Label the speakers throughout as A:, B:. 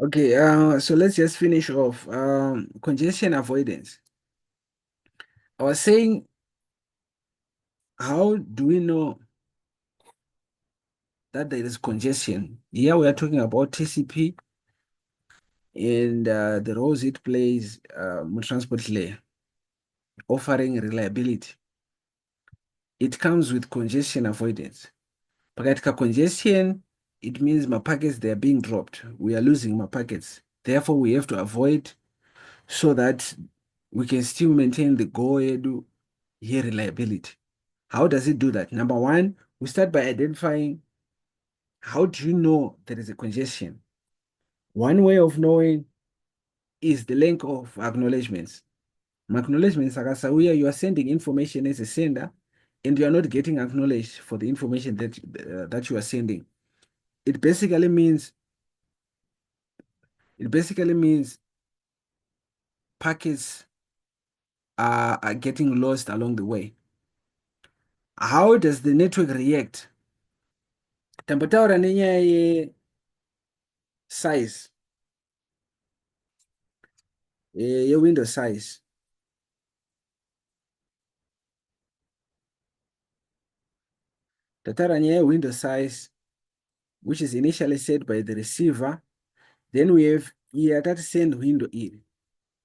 A: Okay, so let's just finish off. Congestion avoidance. I was saying, how do we know that there is congestion? Here we are talking about TCP and the roles it plays in transport layer, offering reliability. It comes with congestion avoidance. Pakatika congestion, it means my packets, they are being dropped. We are losing my packets. Therefore, we have to avoid so that we can still maintain the go edu here reliability. How does it do that? Number one, we start by identifying how do you know there is a congestion? One way of knowing is the length of acknowledgements. Acknowledgements, Akasawia, you are sending information as a sender and you are not getting acknowledged for the information that you are sending. It basically means packets are getting lost along the way. How does the network react? Tambotaura nenyaya size window size. Tataura nyaya window size, which is initially set by the receiver. Then we have here that send window iri.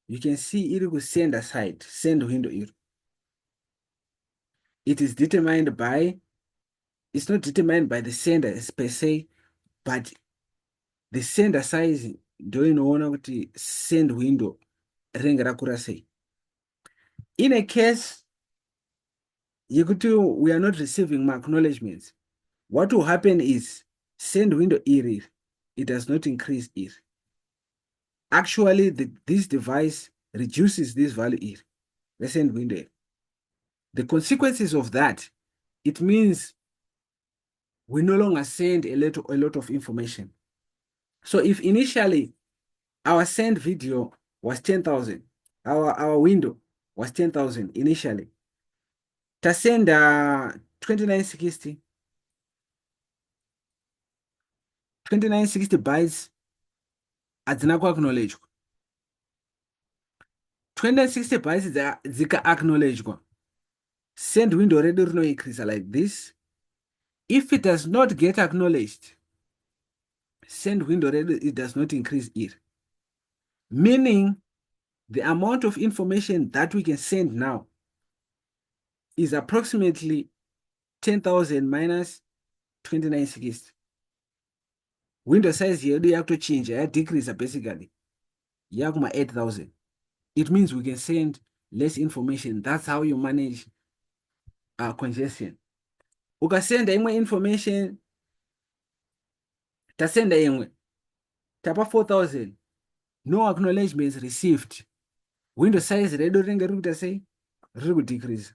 A: You can see iri ku sender side, send window iri. It is determined by, it's not determined by the sender per se, but the sender size ndoinoona kuti send window rinenge rakura sei. In a case yekuti we are not receiving my acknowledgements, what will happen is send window iri, it does not increase iri. Actually, this device reduces this value iri, the send window. The consequences of that, it means we no longer send a lot of information. So if initially our send video was 10,000, our window was 10,000 initially, to send 2960 bytes adzina kuacknowledgwa. 2960 bytes dzika-acknowledgwa, send window redu rinoincrease like this. If it does not get acknowledged, send window redu, it does not increase it. Meaning the amount of information that we can send now is approximately 10,000 minus 2960. Window size yedu yakutochinja, decrease basically. Yakuma 8,000. It means we can send less information. That's how you manage congestion. Ukasenda imwe information, tasenda imwe, tapa 4,000, no acknowledgements received. Window size redu rinenge rikuita sei? Riri kudecrease.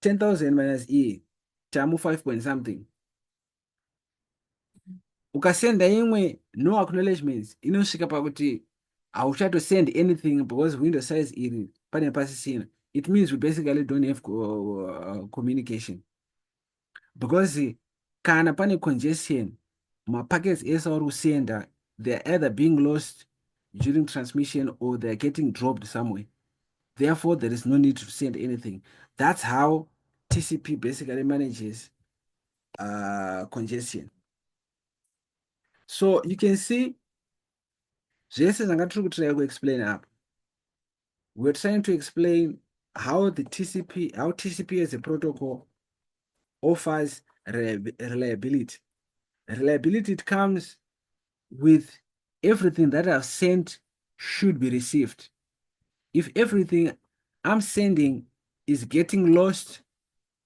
A: 10,000 minus E, tamu 5 point something. Ukasenda imwe no acknowledgements, inosvika pakuti hauchatosend anything because window size iri pane pasisina. It means we basically don't have communication. Because kana pane congestion, packets ese auri kusenda, they're either being lost during transmission or they're getting dropped somewhere. Therefore, there is no need to send anything. That's how TCP basically manages congestion. So you can see, zvese zvanga tiri kutry kuexplain up. We're trying to explain how TCP as a protocol offers reliability. Reliability, it comes with everything that I've sent should be received. If everything I'm sending is getting lost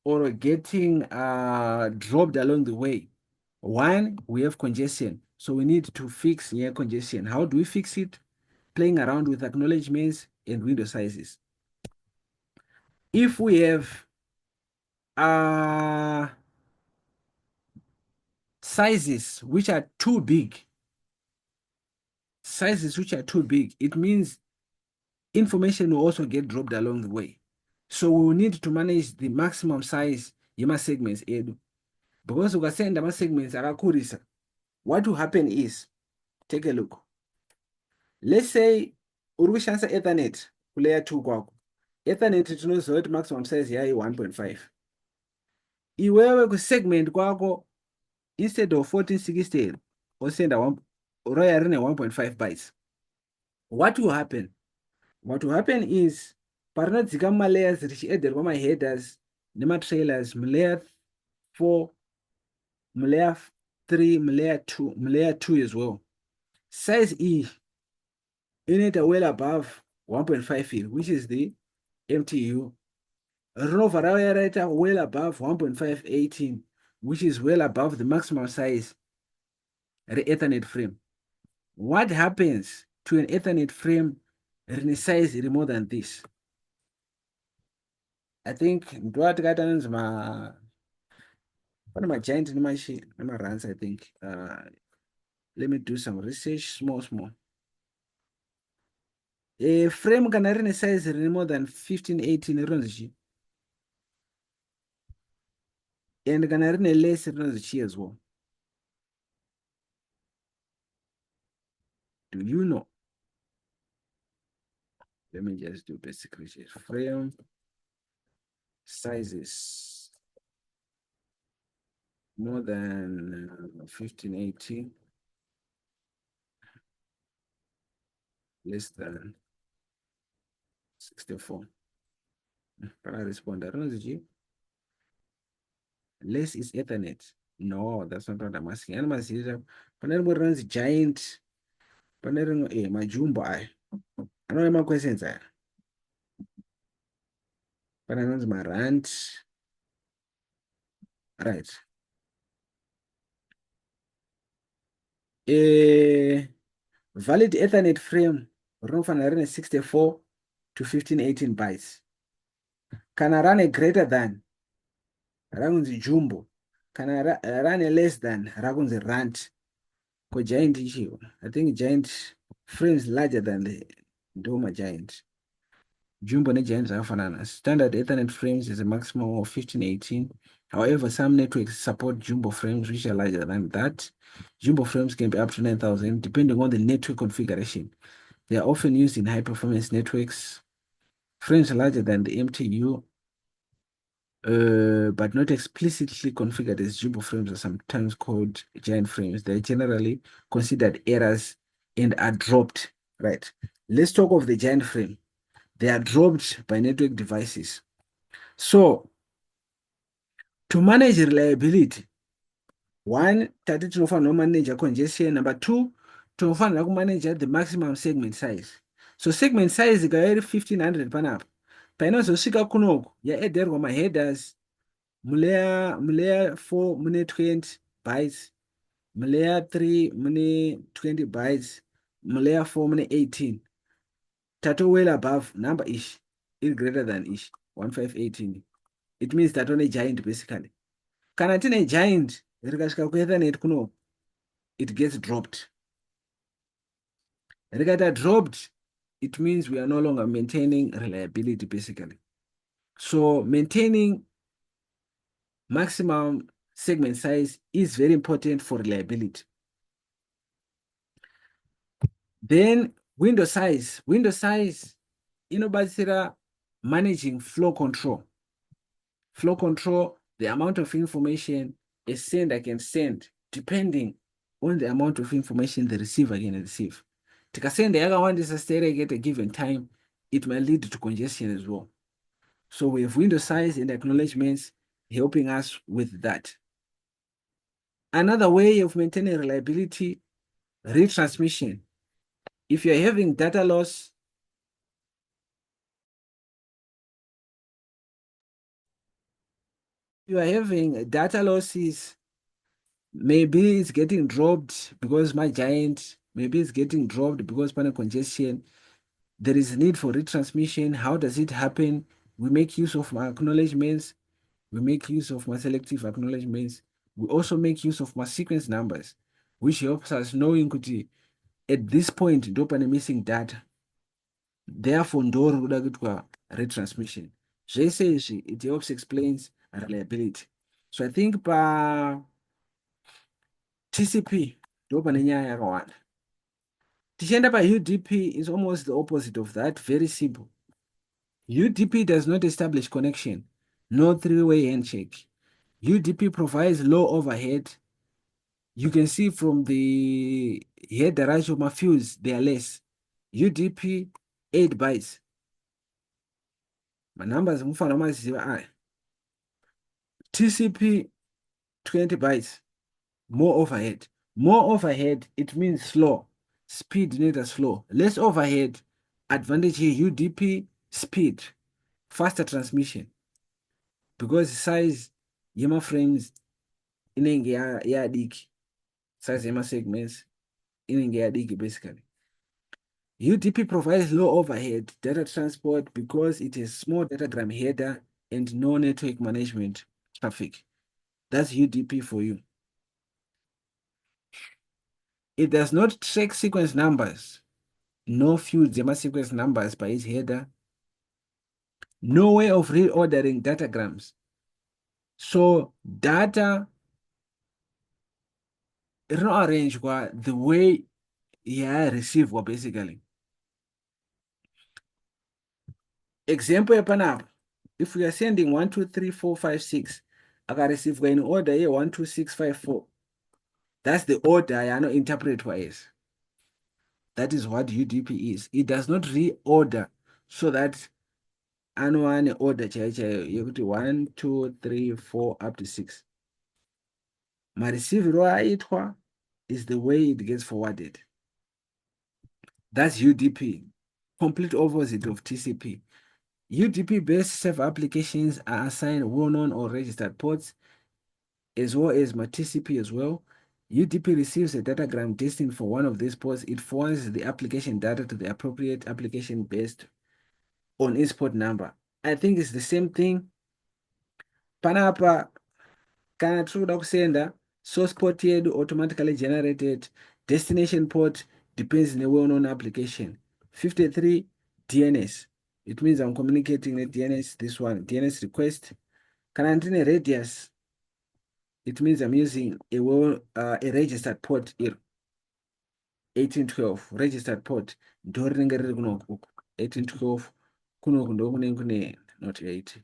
A: or getting dropped along the way, one, we have congestion. So we need to fix congestion. How do we fix it? Playing around with acknowledgements and window sizes. If we have sizes which are too big, it means information will also get dropped along the way. So we will need to manage the maximum size yema segments edu. Because ukasenda ma segments akakurisa, what will happen is, take a look. Let's say uri kushandisa ethernet kulayer 2 kwako. Ethernet tinoziva kuti maximum size yayo 1.5. Iwewe kusegment kwako, instead of 1460 osenda roya rine 1.5 bytes. What will happen? What will happen is parinodzika mumalayers richiederwa maheaders nematrailers mulayer 4, mulayer 3, mulayer 2 as well. Size E inoita well above 1.5 here, which is the MTU. Rinobva rauya raita well above 1.518, which is well above the maximum size re-Ethernet frame. What happens to an Ethernet frame rine size iri more than this? I think ndoatikaita anonzi pane magiant nemaruns, I think. Let me do some research, small. A frame kana rine size rine more than 1518 rinonzi chi, and kana rine less rinonzi chi as well. Do you know? Let me just do basic research. Frame sizes more than 1580, less than 64. Can I respond? I don't know. Less is Ethernet. No, that's not what I'm asking. I'm asking, Panel runs giant. Panel my jumbo. I don't know my questions. Panel runs my rant. Right. A valid Ethernet frame run 64 to 1518 bytes. Can I run a greater than? Rakunzi jumbo. Can I run a less than? Rakunzi rant. Ko giant issue. I think giant frames larger than the Doma giant. Jumbo and giant are standard Ethernet frames is a maximum of 1518. However, some networks support jumbo frames which are larger than that. Jumbo frames can be up to 9,000 depending on the network configuration. They are often used in high performance networks. Frames larger than the MTU, but not explicitly configured as jumbo frames, are sometimes called giant frames. They're generally considered errors and are dropped. Right. Let's talk of the giant frame. They are dropped by network devices. So, to manage reliability, one, tati tinofanira manage congestion. Number two, tinofanira kumanage the maximum segment size. So segment size ikauya iri 1500 panapa, painozosvika kunoku yaederwa maheaders mulayer 4 mune 20 bytes, mulayer 3 mune 20 bytes, mulayer 4 mune 18. Tato well above number ish, is greater than ish, 1518. It means that on a giant basically. Kana tine giant rikasvika kuethernet kuno, it gets dropped. Rikaita dropped, it means we are no longer maintaining reliability basically. So maintaining maximum segment size is very important for reliability. Then window size. Window size inobatsira managing flow control. Flow control, the amount of information a sender can send depending on the amount of information the receiver can receive. Tikasenda yakawandisa stereo at a given time, it might lead to congestion as well. So we have window size and acknowledgements helping us with that. Another way of maintaining reliability, retransmission. If you're having data loss, you are having data losses, maybe it's getting dropped because my giant, maybe it's getting dropped because panel congestion. There is a need for retransmission. How does it happen? We make use of my acknowledgements. We make use of my selective acknowledgements. We also make use of my sequence numbers, which helps us knowing at this point, ndopane missing data. Therefore, ndoro kuda kuitwa retransmission. Zvese izvi, it helps explains reliability. So I think TCP, Ndo pane nyaya yakawanda. Tichienda paUDP is almost the opposite of that, very simple. UDP does not establish connection, no three-way handshake. UDP provides low overhead. You can see from the head ratio mafuse, they are less. UDP 8 bytes. My numbers mufana maziva aya. TCP 20 bytes. More overhead. More overhead, it means slow. Speed neither slow. Less overhead, advantage here, UDP speed. Faster transmission. Because size yema frames inenge yadiki. Size yema segments inenge yadiki basically. UDP provides low overhead data transport because it has small datagram header and no network management traffic. That's UDP for you. It does not track sequence numbers. No fields sequence numbers by its header. No way of reordering datagrams. So data rearrange the way receive basically. Example yapanapa. If we are sending 1, 2, 3, 4, 5, 6, I can receive in order here 1, 2, 6, 5, 4. That's the order I know interpret wise. That is what UDP is. It does not reorder so that I know an order you go to 1, 2, 3, 4 up to 6. My receiver is the way it gets forwarded. That's UDP, complete opposite of TCP. UDP-based server applications are assigned well-known or registered ports, as well as my TCP as well. UDP receives a datagram destined for one of these ports. It forwards the application data to the appropriate application based on its port number. I think it's the same thing. Panapa kana tinoda kusenda source port yedu automatically generated, destination port depends on a well-known application. 53 DNS. It means I'm communicating with DNS, this one, DNS request. Kana ndine radius, it means I'm using a registered port here. 1812 registered port ndo rinenge riri kunoku 1812 kunoku ndo kune not 80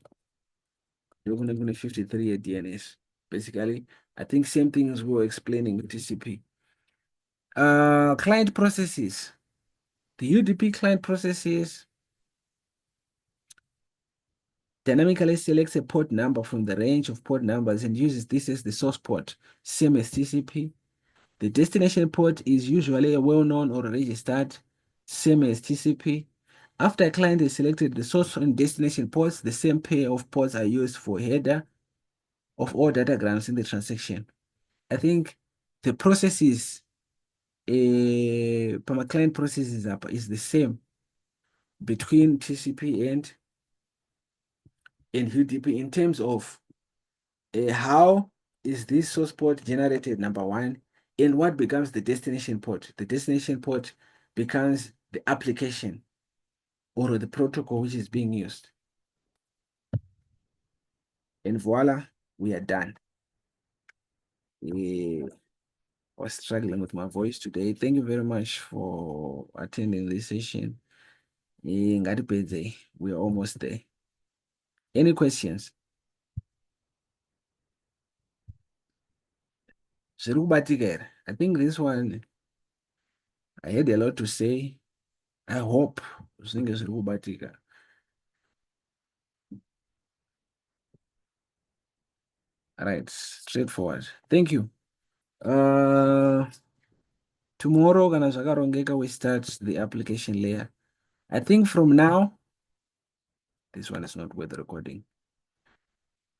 A: ndo kune 53 DNS. Basically, I think same things we were explaining with TCP. Client processes. The UDP client processes dynamically selects a port number from the range of port numbers and uses this as the source port, same as TCP. The destination port is usually a well-known or registered, same as TCP. After a client is selected the source and destination ports, the same pair of ports are used for header of all datagrams in the transaction. I think the processes, my client processes is the same between TCP and UDP in terms of how is this source port generated, number one, and what becomes the destination port. The destination port becomes the application or the protocol which is being used. And voila, we are done. I was struggling with my voice today. Thank you very much for attending this session. We are almost there. Any questions? I think this one, I had a lot to say. I hope zvinenge zviri kubatika. All right, straightforward. Thank you. Tomorrow, kana zvakarongeka, we start the application layer. I think from now, this one is not worth recording.